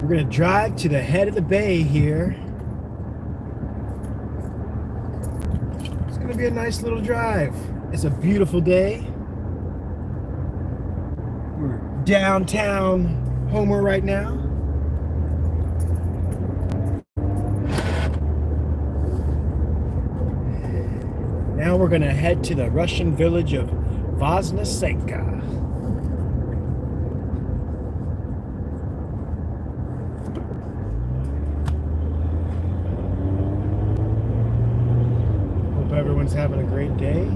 We're going to drive to the head of the bay here. It's going to be a nice little drive. It's a beautiful day. We're downtown Homer right now. Now we're going to head to the Russian village of Vosnesenka. Hope everyone's having a great day.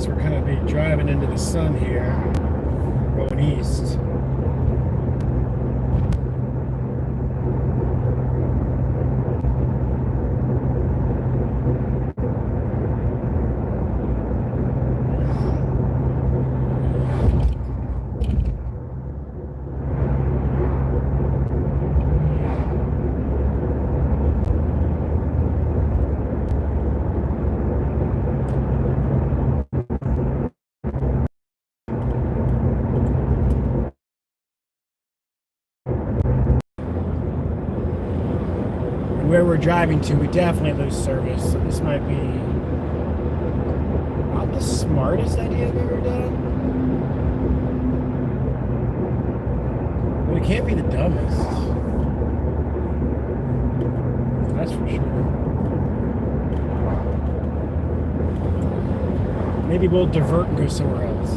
We're kind of be driving into the sun here, going east. Where we're driving to, we definitely lose service. So this might be not the smartest idea I've ever done, but it can't be the dumbest. That's for sure. Maybe we'll divert and go somewhere else.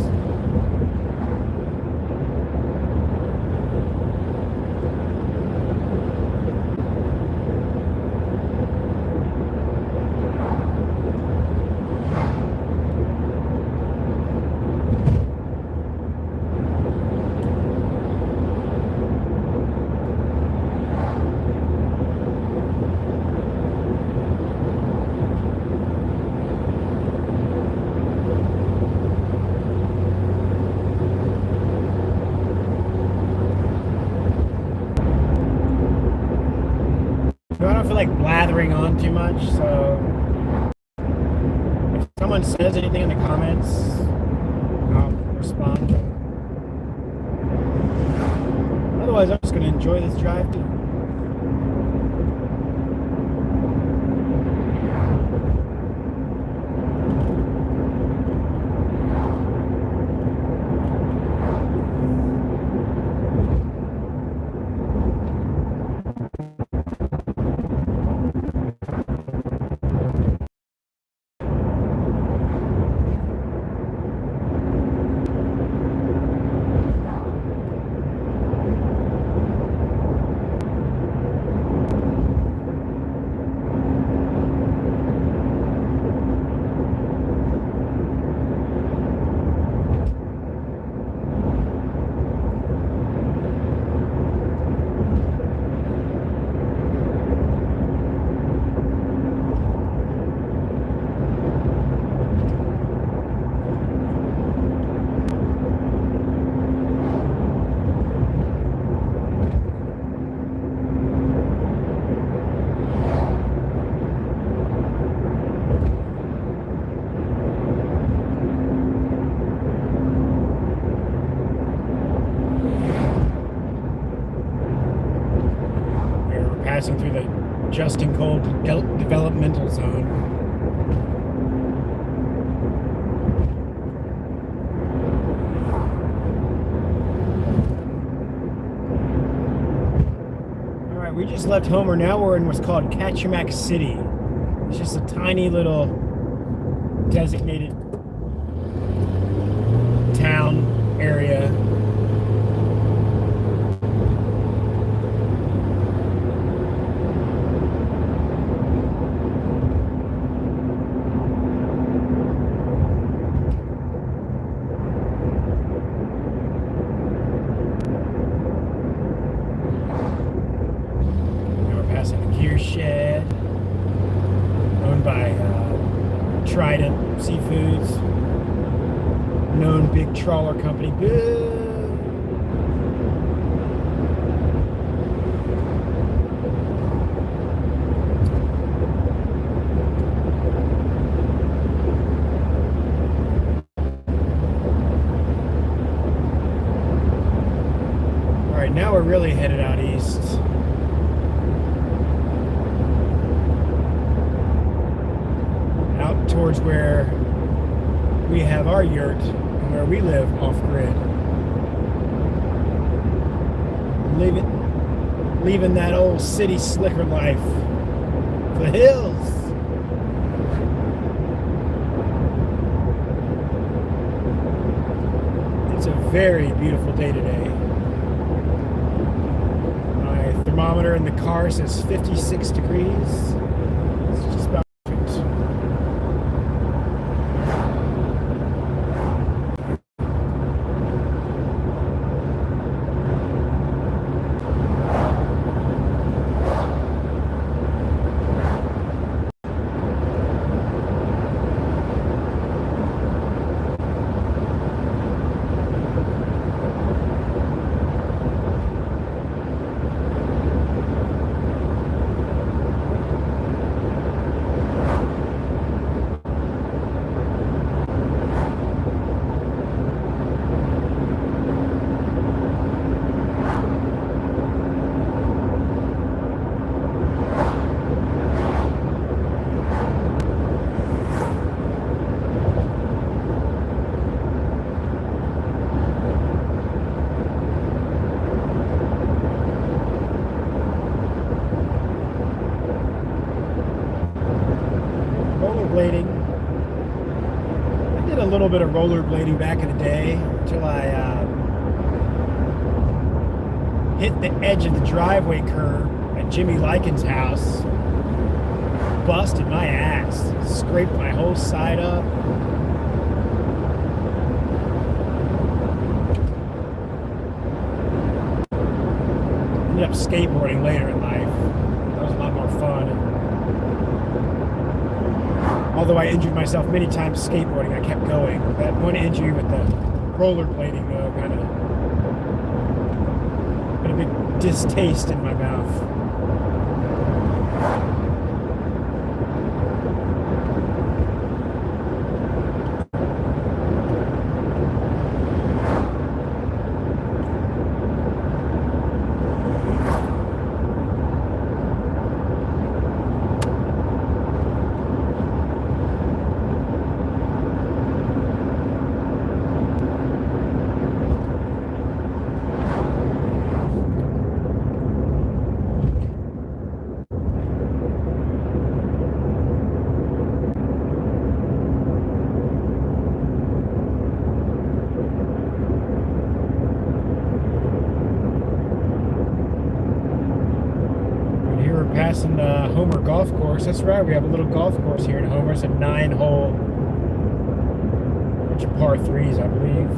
I don't feel like blathering on too much, so if someone says anything in the comments, I'll respond. Otherwise, I'm just going to enjoy this drive too. Passing through the Justin Cole developmental zone. All right, we just left Homer. Now we're in what's called Kachemak City. It's just a tiny little designated town area. Shed owned by Trident Seafoods, known big trawler company. Boo. Now we're really headed out east. Out towards where we have our yurt and where we live off-grid. Leaving that old city slicker life for the hills. It's a very beautiful day today. My thermometer in the car says 56 degrees. It's just about perfect. Rollerblading. I did a little bit of rollerblading back in the day until I hit the edge of the driveway curb at Jimmy Lycan's house. Busted my ass. Scraped my whole side up. Ended up skateboarding later in life. That was a lot more fun. Although I injured myself many times skateboarding, I kept going. That one injury with the rollerblading, though, kind of put a big distaste in my mouth. Passing the Homer Golf Course. That's right, we have a little golf course here in Homer. It's a 9-hole, bunch of par 3s, I believe.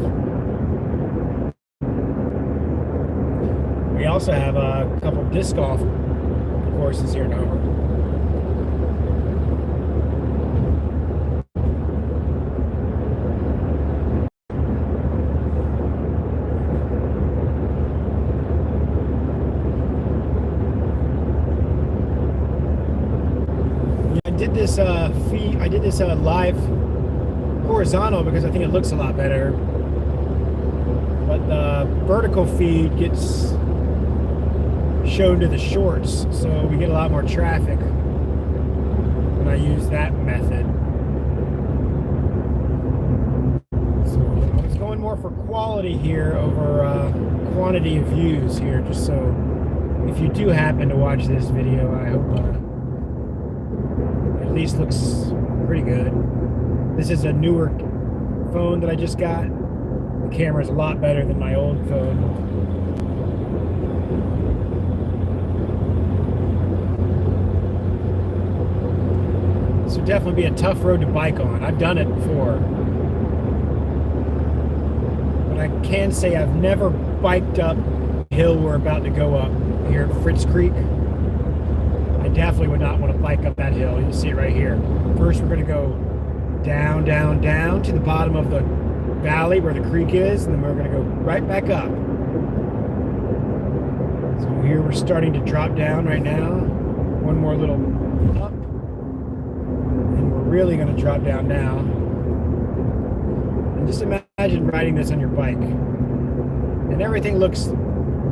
We also have a couple disc golf courses here in Homer. I did this live horizontal because I think it looks a lot better, but the vertical feed gets shown to the shorts, so we get a lot more traffic when I use that method. So I was going more for quality here over quantity of views here, just so if you do happen to watch this video, I hope at least looks pretty good. This is a newer phone that I just got. The camera is a lot better than my old phone. This would definitely be a tough road to bike on. I've done it before. But I can say I've never biked up the hill we're about to go up here at Fritz Creek. I definitely would not want to bike up that hill. You'll see it right here. First, we're going to go down, down, down to the bottom of the valley where the creek is, and then we're going to go right back up. So here we're starting to drop down right now. One more little up, and we're really going to drop down now. And just imagine riding this on your bike. And everything looks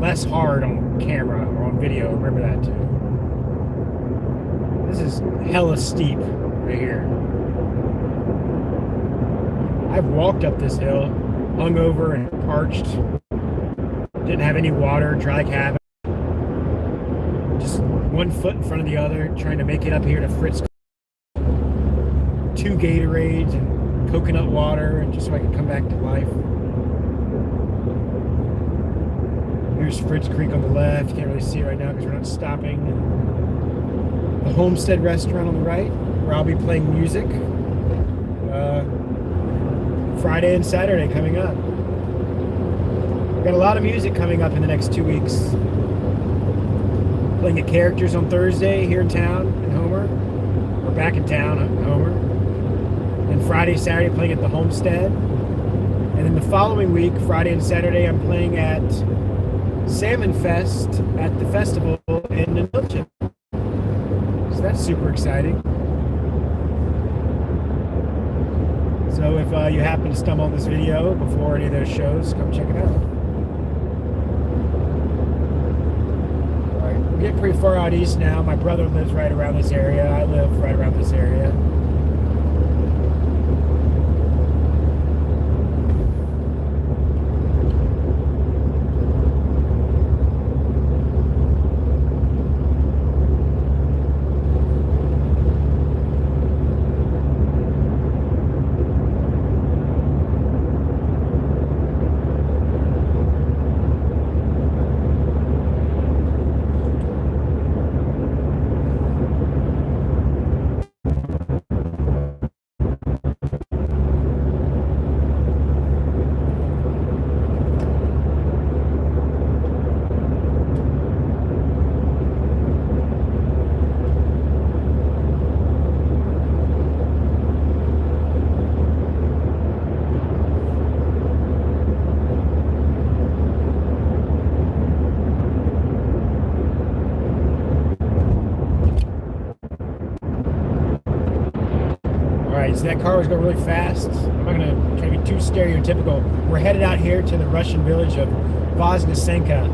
less hard on camera or on video. Remember that too. This is hella steep right here. I've walked up this hill, hungover and parched. Didn't have any water, dry cabin. Just one foot in front of the other, trying to make it up here to Fritz. 2 Gatorades and coconut water, and just so I could come back to life. Here's Fritz Creek on the left. You can't really see it right now because we're not stopping. And the Homestead restaurant on the right, where I'll be playing music. Friday and Saturday coming up. We've got a lot of music coming up in the next 2 weeks. Playing at Characters on Thursday here in town in Homer. Or back in town in Homer. And Friday, Saturday playing at the Homestead. And then the following week, Friday and Saturday, I'm playing at Salmon Fest at the festival in Nunavut. So that's super exciting. So if you happen to stumble on this video before any of those shows, come check it out. Alright, we're getting pretty far out east now. My brother lives right around this area. I live right around this area. So that car was going really fast. I'm not going to try to be too stereotypical. We're headed out here to the Russian village of Vosnesenka.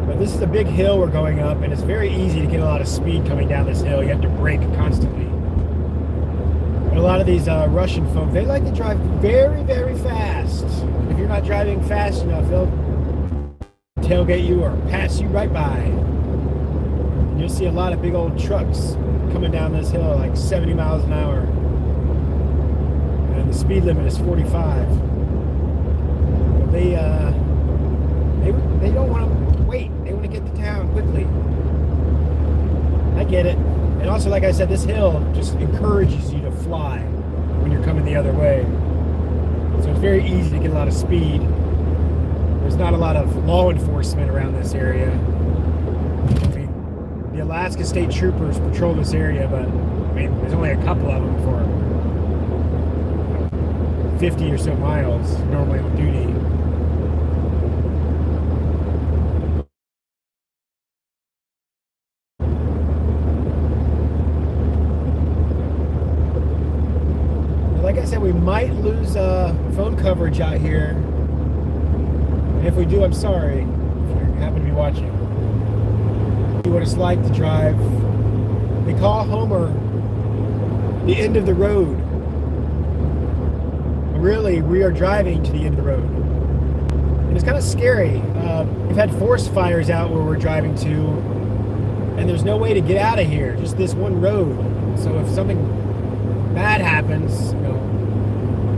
But this is a big hill we're going up, and it's very easy to get a lot of speed coming down this hill. You have to brake constantly. But a lot of these Russian folk, they like to drive very, very fast. If you're not driving fast enough, they'll tailgate you or pass you right by. And you'll see a lot of big old trucks coming down this hill like 70 miles an hour. The speed limit is 45. But they don't want to wait. They want to get to town quickly. I get it. And also, like I said, this hill just encourages you to fly when you're coming the other way. So it's very easy to get a lot of speed. There's not a lot of law enforcement around this area. I mean, the Alaska State Troopers patrol this area, but I mean, there's only a couple of them for 50 or so miles normally on duty. Like I said, we might lose phone coverage out here. And if we do, I'm sorry if you happen to be watching. See what it's like to drive. They call Homer the end of the road. Really, we are driving to the end of the road. And it's kind of scary. We've had forest fires out where we're driving to, and there's no way to get out of here, just this one road. So if something bad happens,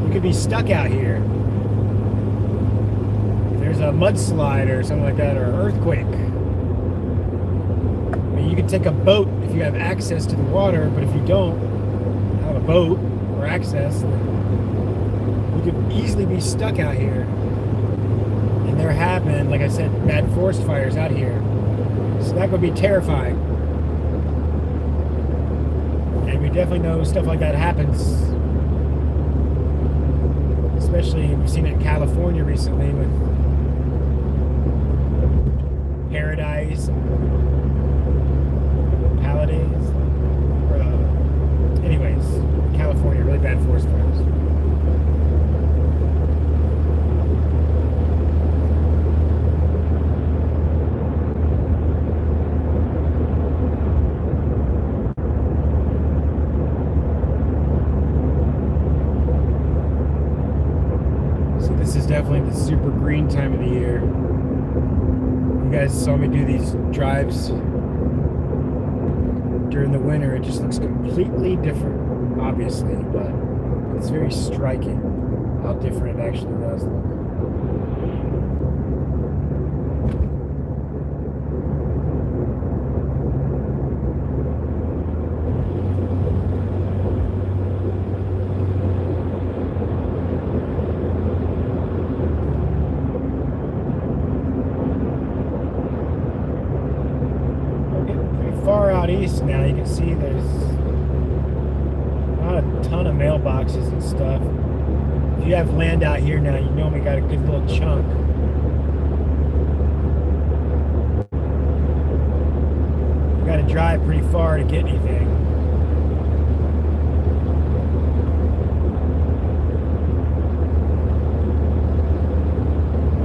you could be stuck out here. If there's a mudslide or something like that, or an earthquake. I mean, you could take a boat if you have access to the water, but if you don't have a boat or access, you could easily be stuck out here. And there have been, like I said, bad forest fires out here. So that would be terrifying. And we definitely know stuff like that happens. Especially, we've seen it in California recently with Paradise, Palisades. Anyways, California, really bad forest fires. green time of the year. You guys saw me do these drives during the winter. It just looks completely different, obviously, but it's very striking how different it actually does look. Far out east now, you can see there's not a ton of mailboxes and stuff. If you have land out here now, you normally got a good little chunk. You got to drive pretty far to get anything.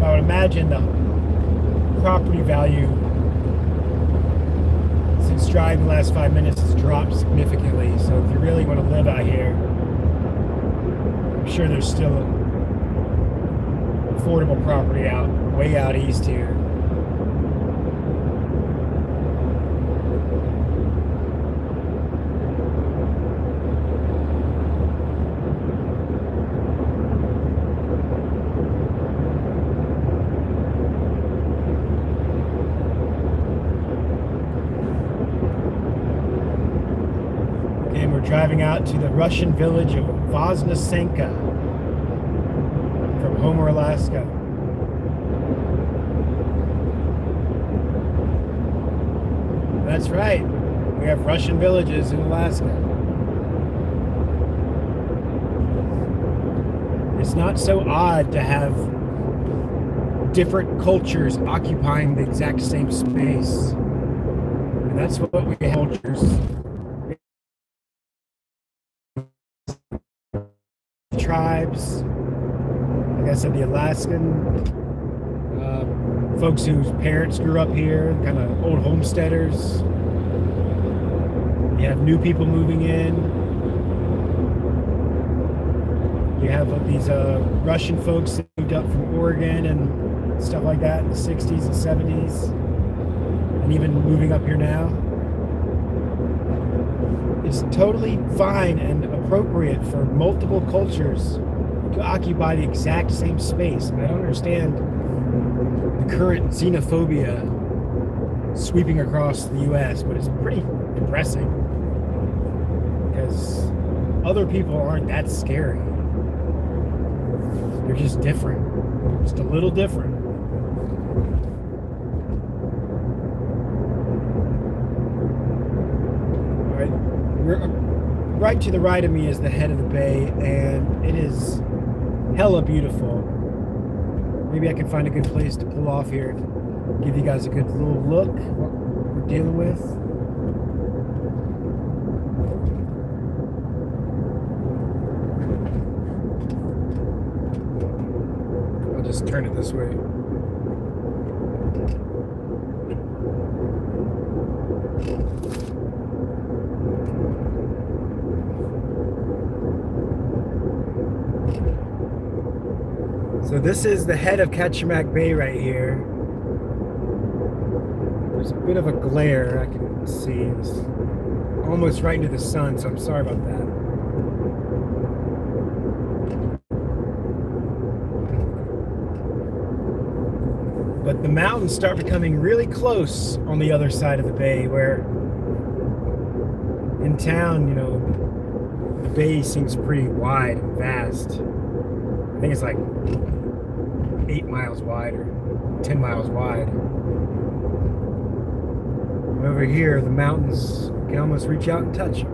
I would imagine the property value since driving the last 5 minutes has dropped significantly. So if you really want to live out here, I'm sure there's still affordable property out way out east here. And we're driving out to the Russian village of Vosnesenka from Homer, Alaska. That's right. We have Russian villages in Alaska. It's not so odd to have different cultures occupying the exact same space. And that's what we have, cultures. Tribes, like I said, the Alaskan folks whose parents grew up here, kind of old homesteaders. You have new people moving in. You have these Russian folks that moved up from Oregon and stuff like that in the 60s and 70s, and even moving up here now. It's totally fine and appropriate for multiple cultures to occupy the exact same space. I don't understand the current xenophobia sweeping across the US, but it's pretty depressing because other people aren't that scary. They're just different, just a little different. All right. Right to the right of me is the head of the bay, and it is hella beautiful. Maybe I can find a good place to pull off here, give you guys a good little look what we're dealing with. I'll just turn it this way. So this is the head of Kachemak Bay right here. There's a bit of a glare I can see. It's almost right into the sun, so I'm sorry about that. But the mountains start becoming really close on the other side of the bay, where in town, you know, the bay seems pretty wide and vast. I think it's like 8 miles wide or 10 miles wide. And over here, the mountains can almost reach out and touch them.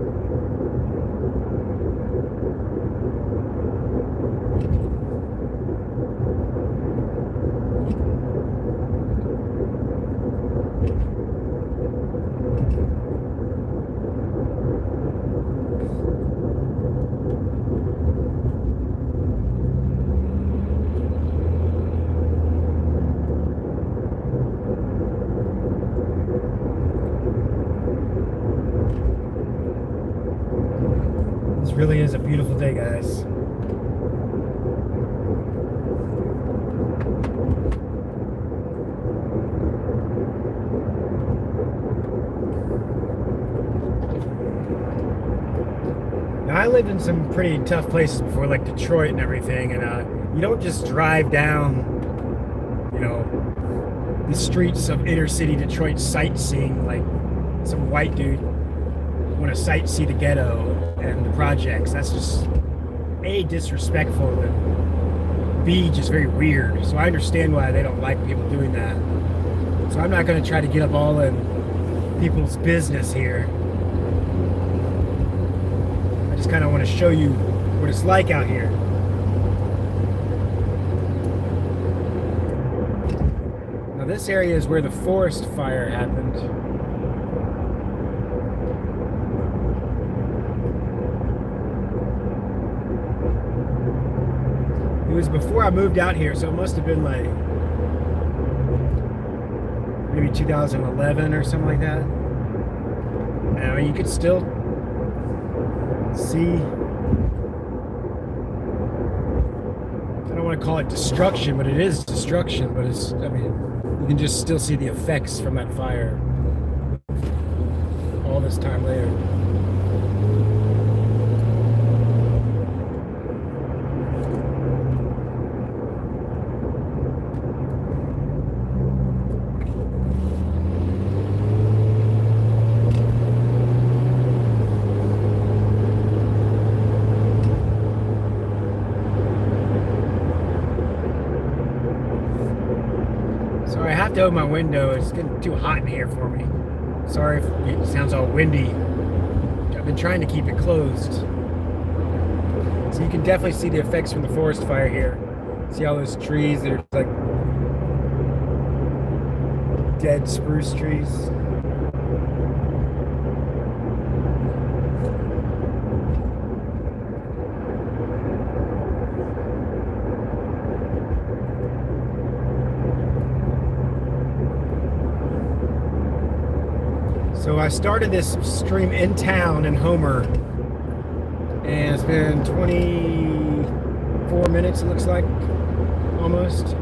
This really is a beautiful day, guys. lived in some pretty tough places before, like Detroit and everything, and you don't just drive down, you know, the streets of inner city Detroit sightseeing like some white dude want to sightsee the ghetto and the projects. That's just A, disrespectful, and B, just very weird. So I understand why they don't like people doing that. So I'm not going to try to get up all in people's business here. I just kind of want to show you what it's like out here. Now this area is where the forest fire happened. It was before I moved out here, so it must have been like maybe 2011 or something like that. I mean, you could still see, I don't want to call it destruction, but it is destruction, but it's, I mean, you can just still see the effects from that fire all this time later. To open my window. It's getting too hot in here for me. Sorry if it sounds all windy. I've been trying to keep it closed. So you can definitely see the effects from the forest fire here. See all those trees that are like dead spruce trees. So I started this stream in town in Homer, and it's been 24 minutes, it looks like, almost.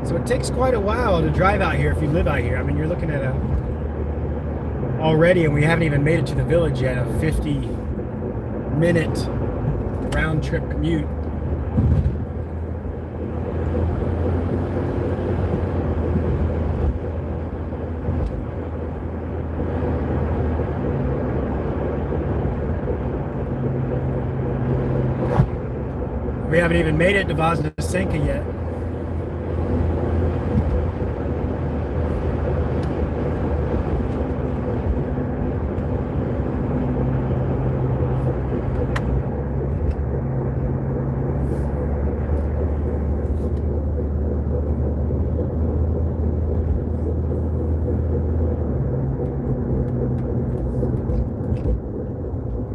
So it takes quite a while to drive out here if you live out here. I mean, you're looking at already, and we haven't even made it to the village yet, a 50-minute round trip commute. We haven't even made it to Vosnesenka yet.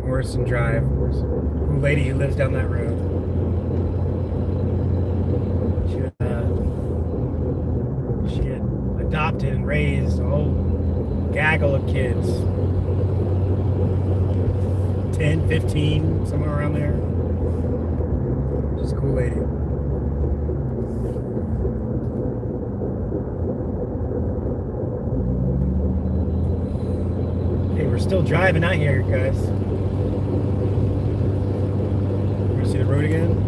Morrison Drive. Cool lady who lives down that road. She had adopted and raised a whole gaggle of kids. 10, 15, somewhere around there. Just a cool lady. Hey, we're still driving out here, guys. You see the road again?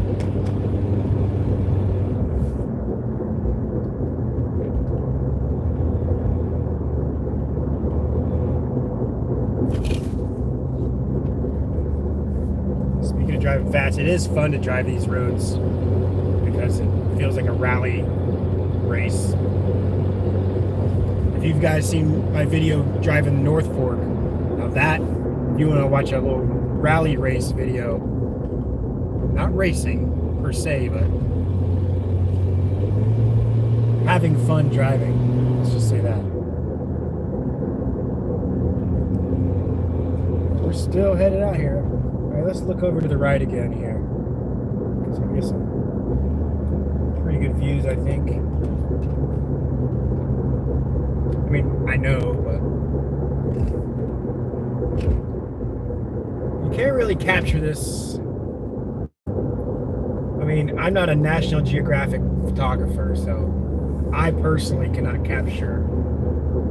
Driving fast. It is fun to drive these roads because it feels like a rally race. If you've guys seen my video driving North Fork, now that, if you want to watch a little rally race video, not racing per se, but having fun driving, let's just say that. We're still headed out here. Alright, let's look over to the right again here. So we get some pretty good views, I think. I mean, I know, but you can't really capture this. I mean, I'm not a National Geographic photographer, so I personally cannot capture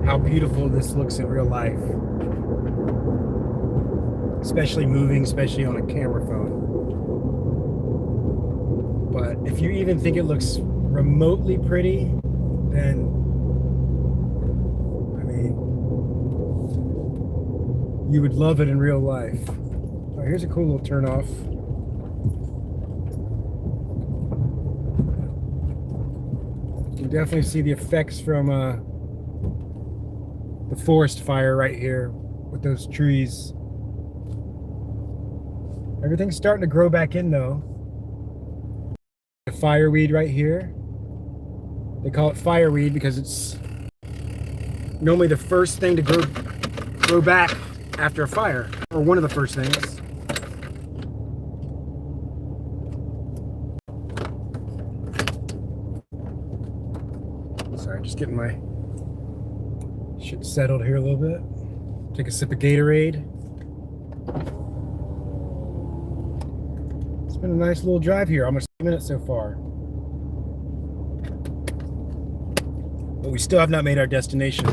how beautiful this looks in real life. especially moving, especially on a camera phone. But if you even think it looks remotely pretty, then, I mean, you would love it in real life. Oh, here's a cool little turn off. You can definitely see the effects from the forest fire right here with those trees. Everything's starting to grow back in though. The fireweed right here. They call it fireweed because it's normally the first thing to grow back after a fire, or one of the first things. Sorry, just getting my shit settled here a little bit. Take a sip of Gatorade. It's been a nice little drive here, almost 2 minutes so far. But we still have not made our destination.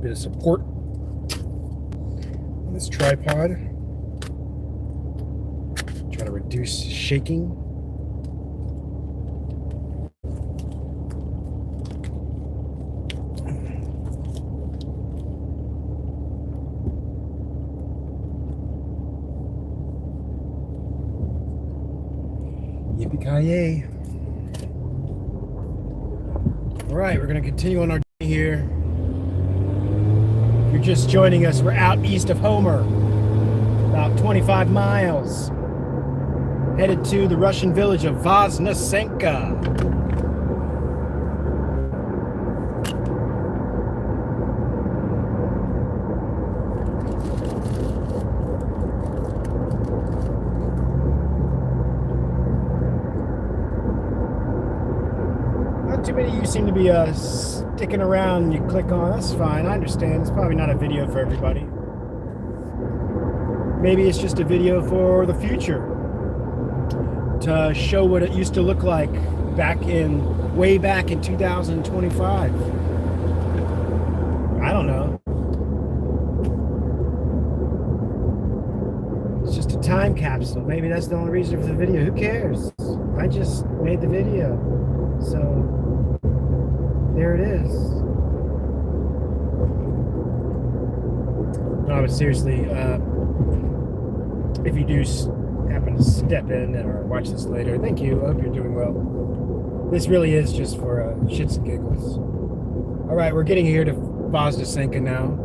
Bit of support on this tripod. Try to reduce shaking. Yippee-ki-yay. All right, we're going to continue on our journey here. If you're just joining us, we're out east of Homer, about 25 miles, headed to the Russian village of Vosnesenka. Too many of you seem to be sticking around. You click on, that's fine, I understand. It's probably not a video for everybody. Maybe it's just a video for the future, to show what it used to look like way back in 2025. I don't know. It's just a time capsule. Maybe that's the only reason for the video. Who cares? I just made the video, so there it is. No, but seriously, if you do happen to step in or watch this later, thank you. I hope you're doing well. This really is just for shits and giggles. All right, we're getting here to Vosnesenka now.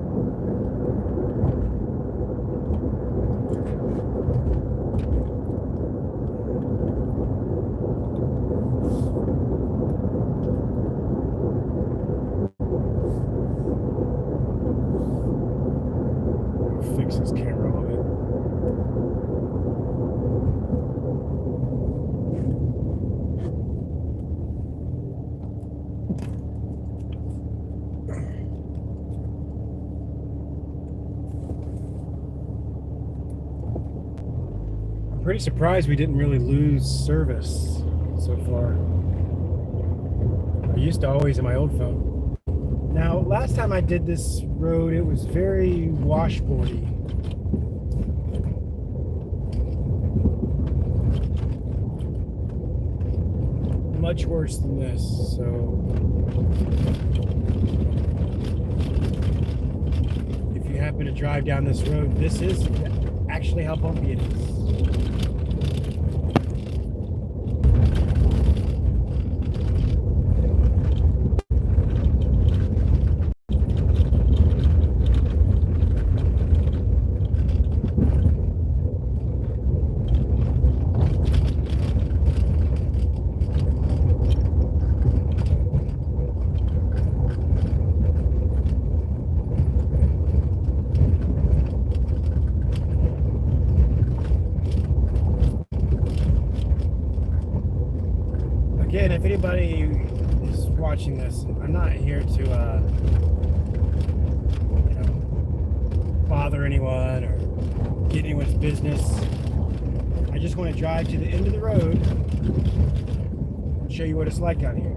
Fix this camera a little bit. I'm pretty surprised we didn't really lose service so far. I used to always in my old phone. Now, last time I did this road, it was very washboardy. Much worse than this, so if you happen to drive down this road, this is actually how bumpy it is. Again, if anybody is watching this, I'm not here to, bother anyone or get anyone's business. I just want to drive to the end of the road show you what it's like out here.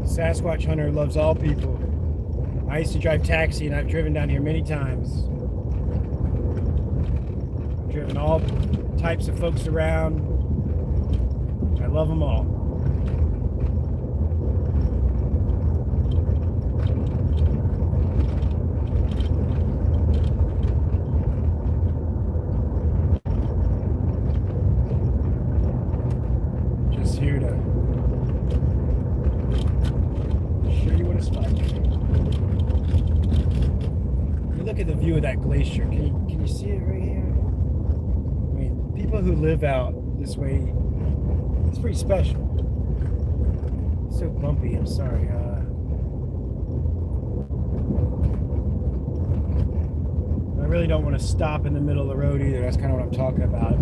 Sasquatch hunter loves all people. I used to drive taxi and I've driven down here many times. I've driven all types of folks around. I love them all. Just here to show you what it's like. Look at the view of that glacier. Can you see it right here? I mean, people who live out this way, it's pretty special. It's so bumpy, I'm sorry. I really don't want to stop in the middle of the road either. That's kind of what I'm talking about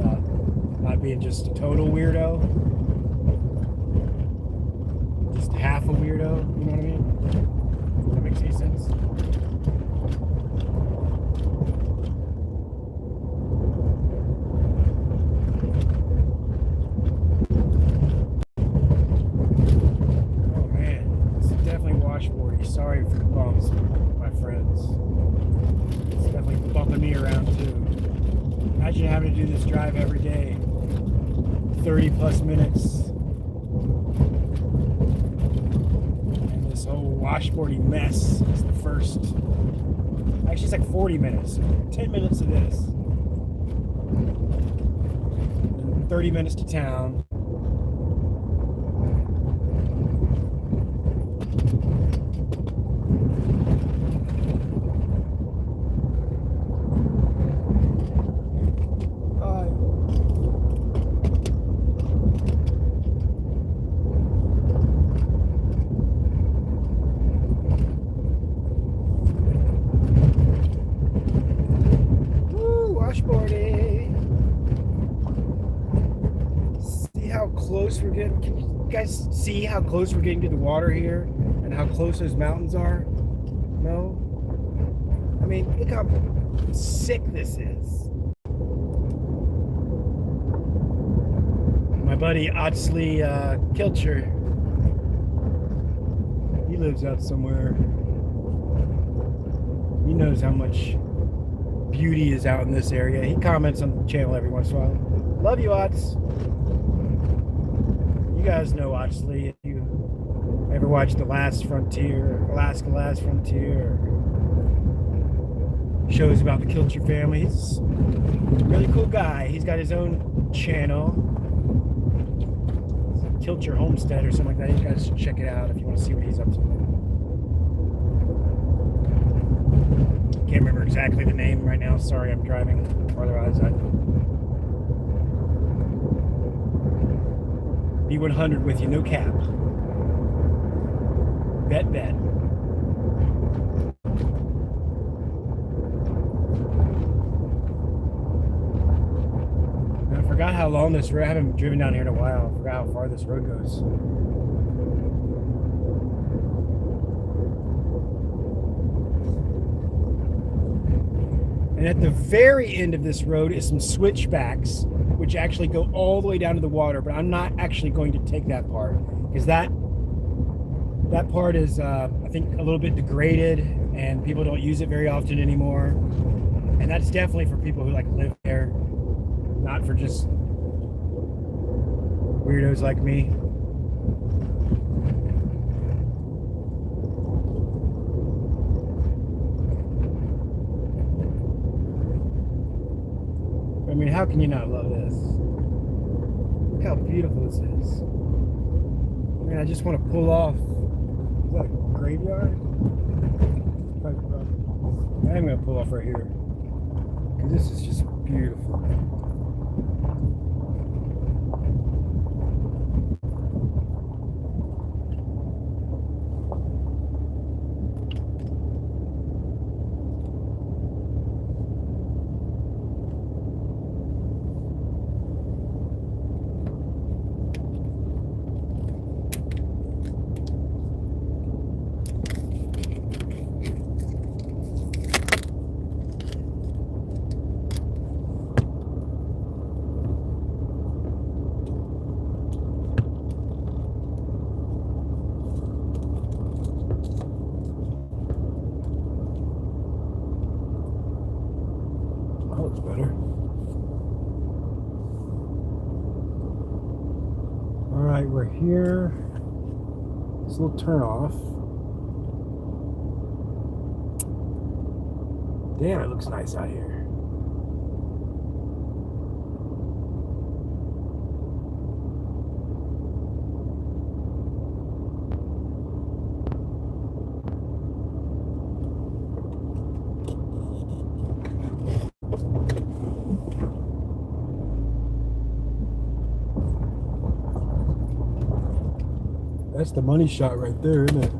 not being just a total weirdo. Just half a weirdo, you know what I mean? Does that make any sense? Sorry for the bumps, my friends. It's definitely bumping me around too. Imagine having to do this drive every day, 30 plus minutes. And this whole washboarding mess is the first. Actually, it's like 40 minutes. 10 minutes of this. And 30 minutes to town. Close we're getting. Can you guys see how close we're getting to the water here and how close those mountains are? No? I mean, look how sick this is. My buddy Otsley Kilcher, he lives out somewhere. He knows how much beauty is out in this area. He comments on the channel every once in a while. Love you, Ots. You guys know Otsley if you ever watched The Last Frontier, Alaska Last Frontier, or shows about the Kilcher family. He's a really cool guy. He's got his own channel, Kilcher Homestead or something like that. You guys should check it out if you want to see what he's up to. Can't remember exactly the name right now. Sorry, I'm driving. Otherwise, B100 with you, no cap. Bet. I forgot how long this road, I haven't driven down here in a while. I forgot how far this road goes. And at the very end of this road is some switchbacks, which actually go all the way down to the water, but I'm not actually going to take that part because that part is, I think, a little bit degraded and people don't use it very often anymore. And that's definitely for people who like live there, not for just weirdos like me. I mean, how can you not love this? Look how beautiful this is. I mean, I just want to pull off. Is that a graveyard? I am going to pull off right here. Because this is just beautiful. looks better. All right, we're here. This little turn off. Damn, it looks nice out here. That's the money shot right there, isn't it?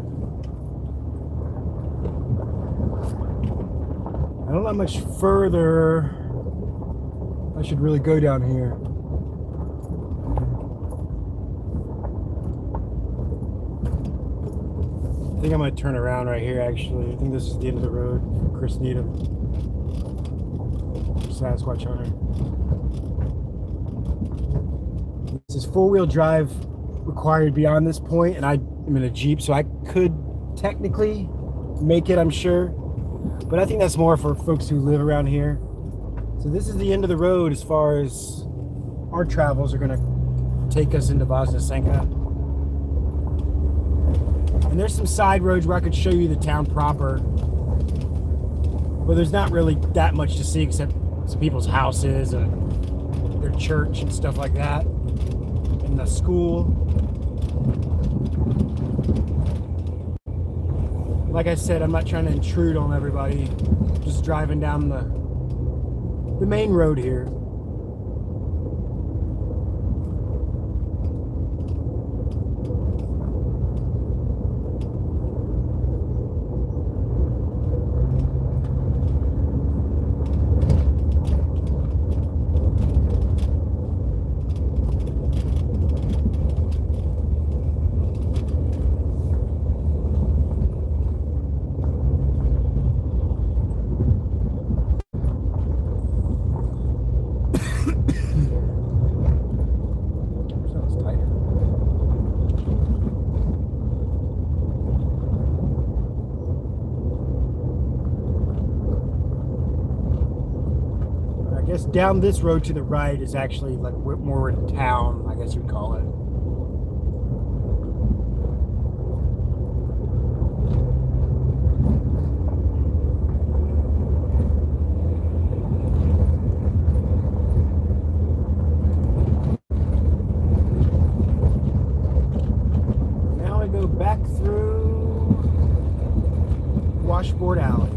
I don't know how much further I should really go down here. I think I might turn around right here, actually. I think this is the end of the road for Chris Needham. Sasquatch Hunter. This is four-wheel drive required beyond this point, and I'm in a Jeep, so I could technically make it, I'm sure. But I think that's more for folks who live around here. So this is the end of the road as far as our travels are going to take us into Vosnesenka. And there's some side roads where I could show you the town proper. But there's not really that much to see except some people's houses and their church and stuff like that. And the school. Like I said, I'm not trying to intrude on everybody. Just driving down the main road here. Down this road to the right is actually like more in town, I guess you'd call it. Now I go back through Washboard Alley.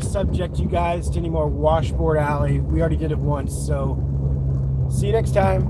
Subject you guys to any more Washboard Alley. We already did it once, so see you next time.